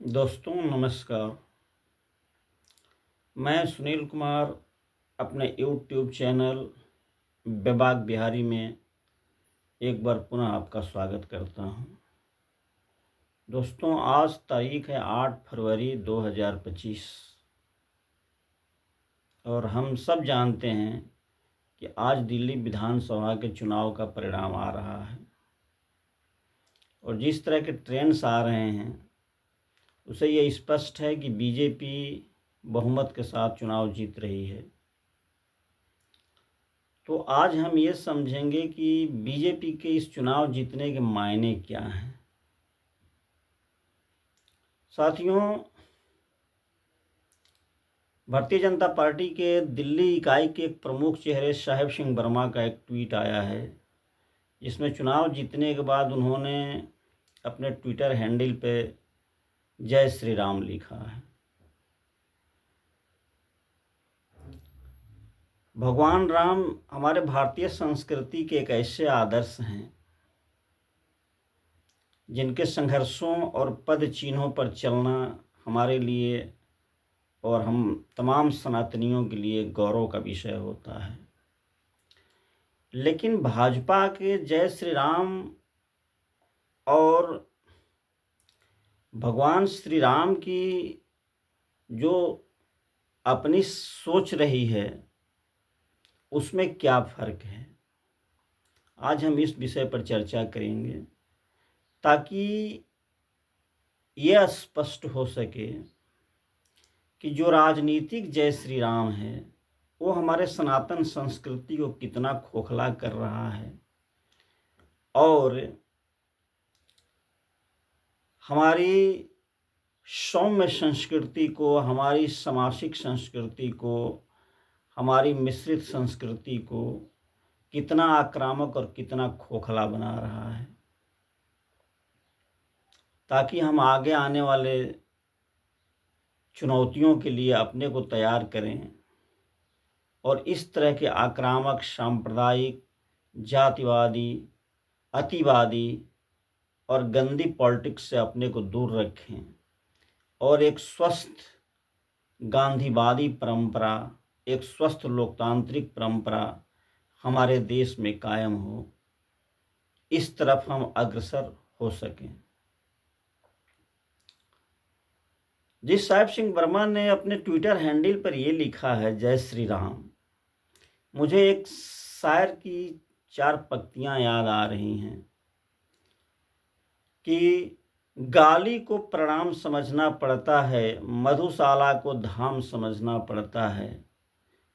दोस्तों नमस्कार। मैं सुनील कुमार अपने यूट्यूब चैनल बेबाक बिहारी में एक बार पुनः आपका स्वागत करता हूं। दोस्तों आज तारीख है 8 फरवरी 2025 और हम सब जानते हैं कि आज दिल्ली विधानसभा के चुनाव का परिणाम आ रहा है और जिस तरह के ट्रेंड्स आ रहे हैं उसे ये स्पष्ट है कि बीजेपी बहुमत के साथ चुनाव जीत रही है। तो आज हम ये समझेंगे कि बीजेपी के इस चुनाव जीतने के मायने क्या हैं। साथियों, भारतीय जनता पार्टी के दिल्ली इकाई के एक प्रमुख चेहरे साहेब सिंह वर्मा का एक ट्वीट आया है जिसमें चुनाव जीतने के बाद उन्होंने अपने ट्विटर हैंडल पे जय श्री राम लिखा है। भगवान राम हमारे भारतीय संस्कृति के एक ऐसे आदर्श हैं जिनके संघर्षों और पद चिन्हों पर चलना हमारे लिए और हम तमाम सनातनियों के लिए गौरव का विषय होता है। लेकिन भाजपा के जय श्री राम और भगवान श्री राम की जो अपनी सोच रही है उसमें क्या फ़र्क है, आज हम इस विषय पर चर्चा करेंगे ताकि यह स्पष्ट हो सके कि जो राजनीतिक जय श्री राम है वो हमारे सनातन संस्कृति को कितना खोखला कर रहा है और हमारी सौम्य संस्कृति को, हमारी सामाजिक संस्कृति को, हमारी मिश्रित संस्कृति को कितना आक्रामक और कितना खोखला बना रहा है, ताकि हम आगे आने वाले चुनौतियों के लिए अपने को तैयार करें और इस तरह के आक्रामक, सांप्रदायिक, जातिवादी, अतिवादी और गंदी पॉलिटिक्स से अपने को दूर रखें और एक स्वस्थ गांधीवादी परंपरा, एक स्वस्थ लोकतांत्रिक परंपरा हमारे देश में कायम हो, इस तरफ हम अग्रसर हो सकें। जिस साहेब सिंह वर्मा ने अपने ट्विटर हैंडल पर ये लिखा है जय श्री राम, मुझे एक शायर की 4 पंक्तियां याद आ रही हैं कि गाली को प्रणाम समझना पड़ता है, मधुशाला को धाम समझना पड़ता है,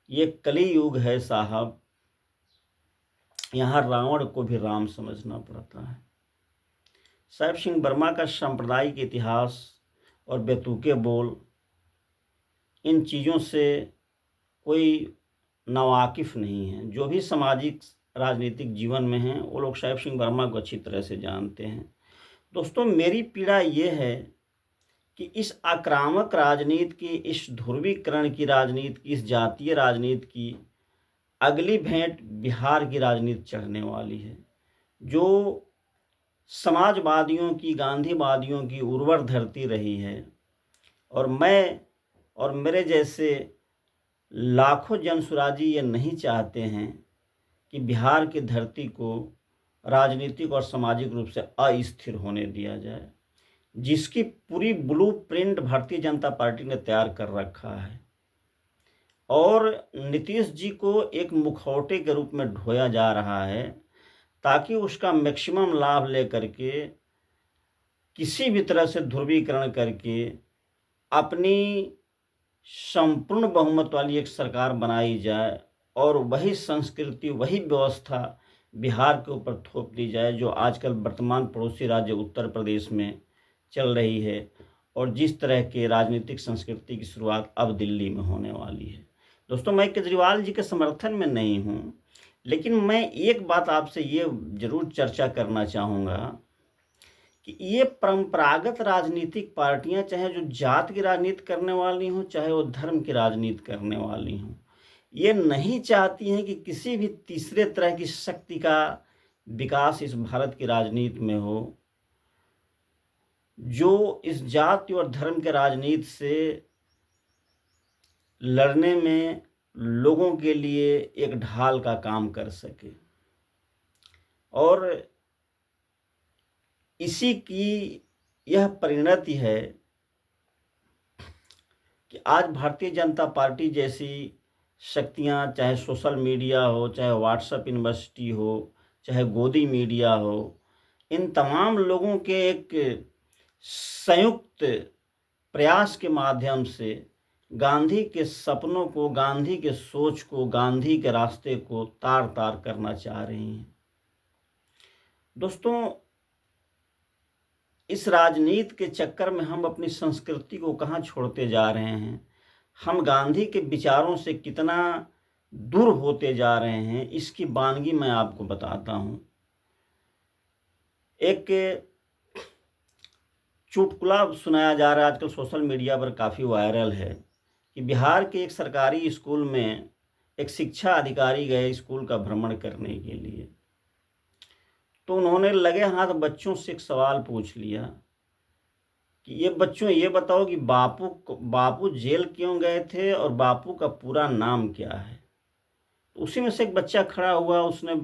ये कली युग है साहब, यहाँ रावण को भी राम समझना पड़ता है। साहेब सिंह वर्मा का सांप्रदायिक इतिहास और बेतुके बोल, इन चीज़ों से कोई नावाकिफ़ नहीं है। जो भी सामाजिक राजनीतिक जीवन में हैं वो लोग साहेब सिंह वर्मा को अच्छी तरह से जानते हैं। दोस्तों, मेरी पीड़ा ये है कि इस आक्रामक राजनीति की, इस ध्रुवीकरण की राजनीति की, इस जातीय राजनीति की अगली भेंट बिहार की राजनीति चढ़ने वाली है, जो समाजवादियों की, गांधीवादियों की उर्वर धरती रही है। और मैं और मेरे जैसे लाखों जनसुराजी ये नहीं चाहते हैं कि बिहार की धरती को राजनीतिक और सामाजिक रूप से अस्थिर होने दिया जाए, जिसकी पूरी ब्लूप्रिंट भारतीय जनता पार्टी ने तैयार कर रखा है और नीतीश जी को एक मुखौटे के रूप में ढोया जा रहा है ताकि उसका मैक्सिमम लाभ लेकर के किसी भी तरह से ध्रुवीकरण करके अपनी संपूर्ण बहुमत वाली एक सरकार बनाई जाए और वही संस्कृति, वही व्यवस्था बिहार के ऊपर थोप दी जाए जो आजकल वर्तमान पड़ोसी राज्य उत्तर प्रदेश में चल रही है और जिस तरह के राजनीतिक संस्कृति की शुरुआत अब दिल्ली में होने वाली है। दोस्तों, मैं केजरीवाल जी के समर्थन में नहीं हूँ, लेकिन मैं एक बात आपसे ये जरूर चर्चा करना चाहूँगा कि ये परंपरागत राजनीतिक पार्टियां, चाहे जो जात की राजनीति करने वाली हों, चाहे वो धर्म की राजनीति करने वाली हों, ये नहीं चाहती हैं कि किसी भी तीसरे तरह की शक्ति का विकास इस भारत की राजनीति में हो, जो इस जाति और धर्म के राजनीति से लड़ने में लोगों के लिए एक ढाल का काम कर सके। और इसी की यह परिणति है कि आज भारतीय जनता पार्टी जैसी शक्तियां, चाहे सोशल मीडिया हो, चाहे व्हाट्सएप यूनिवर्सिटी हो, चाहे गोदी मीडिया हो, इन तमाम लोगों के एक संयुक्त प्रयास के माध्यम से गांधी के सपनों को, गांधी के सोच को, गांधी के रास्ते को तार तार करना चाह रही हैं। दोस्तों, इस राजनीति के चक्कर में हम अपनी संस्कृति को कहाँ छोड़ते जा रहे हैं, हम गांधी के विचारों से कितना दूर होते जा रहे हैं, इसकी वानगी मैं आपको बताता हूँ। एक चुटकुला सुनाया जा रहा है, आजकल सोशल मीडिया पर काफ़ी वायरल है, कि बिहार के एक सरकारी स्कूल में एक शिक्षा अधिकारी गए स्कूल का भ्रमण करने के लिए। तो उन्होंने लगे हाथ बच्चों से एक सवाल पूछ लिया कि ये बच्चों, ये बताओ कि बापू जेल क्यों गए थे और बापू का पूरा नाम क्या है। उसी में से एक बच्चा खड़ा हुआ, उसने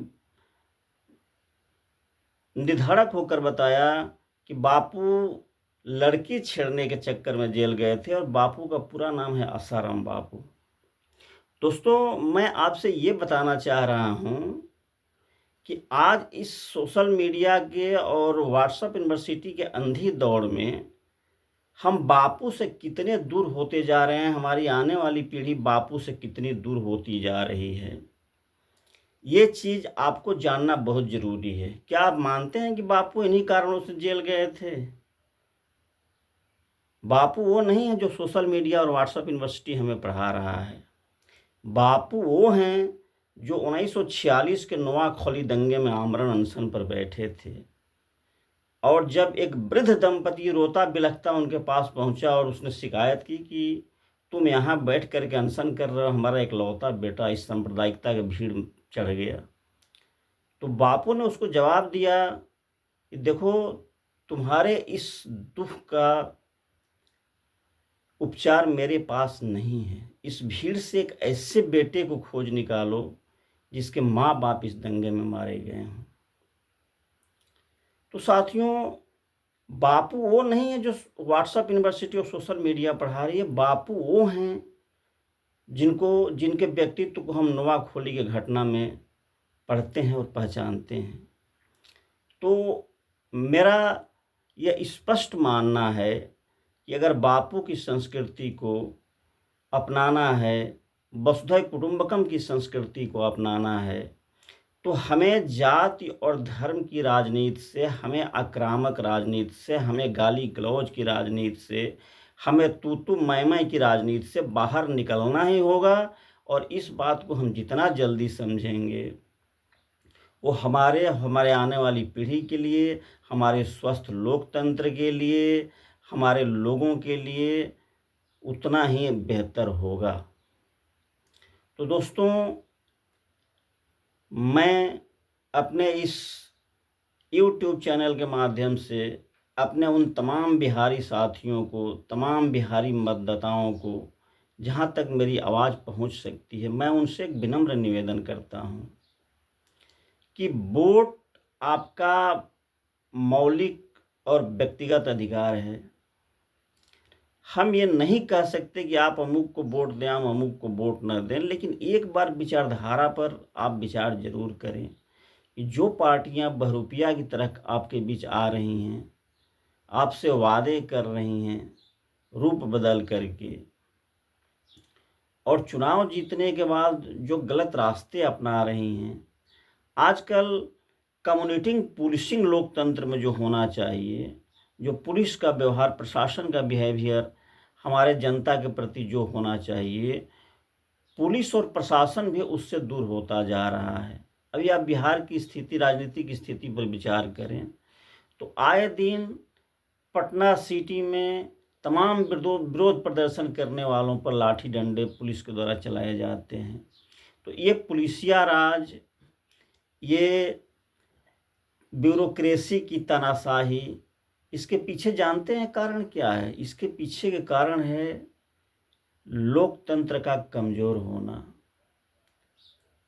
निधड़क होकर बताया कि बापू लड़की छेड़ने के चक्कर में जेल गए थे और बापू का पूरा नाम है आसाराम बापू। दोस्तों, मैं आपसे ये बताना चाह रहा हूँ कि आज इस सोशल मीडिया के और व्हाट्सएप यूनिवर्सिटी के अंधी दौड़ में हम बापू से कितने दूर होते जा रहे हैं, हमारी आने वाली पीढ़ी बापू से कितनी दूर होती जा रही है, ये चीज़ आपको जानना बहुत ज़रूरी है। क्या आप मानते हैं कि बापू इन्हीं कारणों से जेल गए थे? बापू वो नहीं है जो सोशल मीडिया और व्हाट्सएप यूनिवर्सिटी हमें पढ़ा रहा है। बापू वो हैं जो 1946 के नोआखली दंगे में आमरण अनशन पर बैठे थे, और जब एक वृद्ध दंपति रोता बिलखता उनके पास पहुंचा और उसने शिकायत की कि तुम यहाँ बैठ करके अनशन कर रहे हो, हमारा इकलौता बेटा इस सांप्रदायिकता के भीड़ चढ़ गया। तो बापू ने उसको जवाब दिया कि देखो, तुम्हारे इस दुख का उपचार मेरे पास नहीं है, इस भीड़ से एक ऐसे बेटे को खोज निकालो जिसके माँ बाप इस दंगे में मारे गए हों। तो साथियों, बापू वो नहीं है जो व्हाट्सएप यूनिवर्सिटी और सोशल मीडिया पढ़ा रही है। बापू वो हैं जिनके व्यक्तित्व को हम नोआखली के घटना में पढ़ते हैं और पहचानते हैं। तो मेरा यह स्पष्ट मानना है कि अगर बापू की संस्कृति को अपनाना है, वसुधैव कुटुंबकम की संस्कृति को अपनाना है, तो हमें जाति और धर्म की राजनीति से, हमें आक्रामक राजनीति से, हमें गाली गलौज की राजनीति से, हमें तू तू मैं मैं की राजनीति से बाहर निकलना ही होगा। और इस बात को हम जितना जल्दी समझेंगे, वो हमारे आने वाली पीढ़ी के लिए, हमारे स्वस्थ लोकतंत्र के लिए, हमारे लोगों के लिए उतना ही बेहतर होगा। तो दोस्तों, मैं अपने इस YouTube चैनल के माध्यम से अपने उन तमाम बिहारी साथियों को, तमाम बिहारी मतदाताओं को, जहाँ तक मेरी आवाज़ पहुँच सकती है, मैं उनसे एक विनम्र निवेदन करता हूँ कि वोट आपका मौलिक और व्यक्तिगत अधिकार है। हम ये नहीं कह सकते कि आप अमुक को वोट दें, हम अमुक को वोट न दें, लेकिन एक बार विचारधारा पर आप विचार जरूर करें कि जो पार्टियां बहरूपिया की तरह आपके बीच आ रही हैं, आपसे वादे कर रही हैं रूप बदल करके, और चुनाव जीतने के बाद जो गलत रास्ते अपना रही हैं, आजकल कम्युनिटी पुलिसिंग लोकतंत्र में जो होना चाहिए, जो पुलिस का व्यवहार, प्रशासन का बिहेवियर हमारे जनता के प्रति जो होना चाहिए, पुलिस और प्रशासन भी उससे दूर होता जा रहा है। अभी आप बिहार की स्थिति, राजनीतिक स्थिति पर विचार करें तो आए दिन पटना सिटी में तमाम विरोध प्रदर्शन करने वालों पर लाठी डंडे पुलिस के द्वारा चलाए जाते हैं। तो ये पुलिसिया राज, ये ब्यूरोक्रेसी की तानाशाही, इसके पीछे जानते हैं कारण क्या है? इसके पीछे के कारण है लोकतंत्र का कमज़ोर होना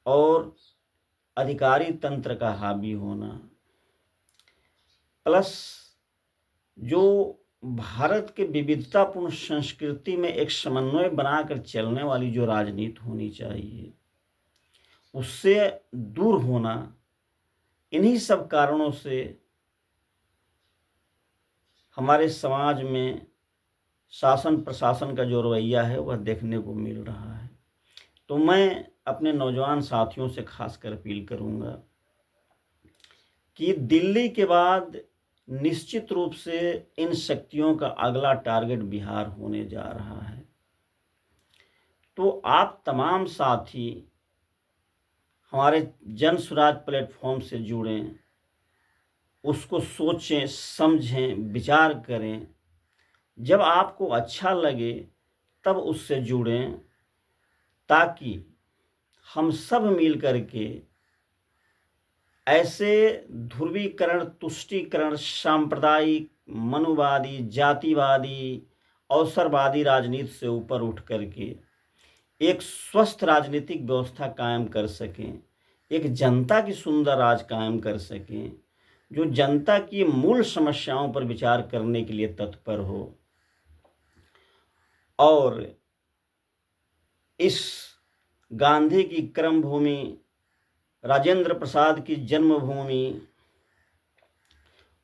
और अधिकारी तंत्र का हावी होना, प्लस जो भारत के विविधतापूर्ण संस्कृति में एक समन्वय बनाकर चलने वाली जो राजनीति होनी चाहिए, उससे दूर होना। इन्हीं सब कारणों से हमारे समाज में शासन प्रशासन का जो रवैया है वह देखने को मिल रहा है। तो मैं अपने नौजवान साथियों से खासकर अपील करूंगा कि दिल्ली के बाद निश्चित रूप से इन शक्तियों का अगला टारगेट बिहार होने जा रहा है। तो आप तमाम साथी हमारे जन स्वराज प्लेटफॉर्म से जुड़ें, उसको सोचें, समझें, विचार करें। जब आपको अच्छा लगे तब उससे जुड़ें, ताकि हम सब मिल करके ऐसे ध्रुवीकरण, तुष्टीकरण, सांप्रदायिक, मनुवादी, जातिवादी, अवसरवादी राजनीति से ऊपर उठ करके एक स्वस्थ राजनीतिक व्यवस्था कायम कर सकें, एक जनता की सुंदर राज कायम कर सकें, जो जनता की मूल समस्याओं पर विचार करने के लिए तत्पर हो और इस गांधी की कर्म भूमि, राजेंद्र प्रसाद की जन्मभूमि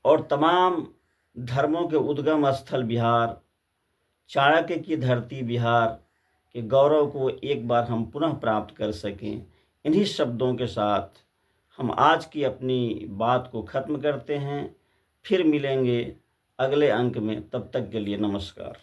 और तमाम धर्मों के उद्गम स्थल बिहार, चाणक्य की धरती बिहार के गौरव को एक बार हम पुनः प्राप्त कर सकें। इन्हीं शब्दों के साथ हम आज की अपनी बात को ख़त्म करते हैं। फिर मिलेंगे अगले अंक में, तब तक के लिए नमस्कार।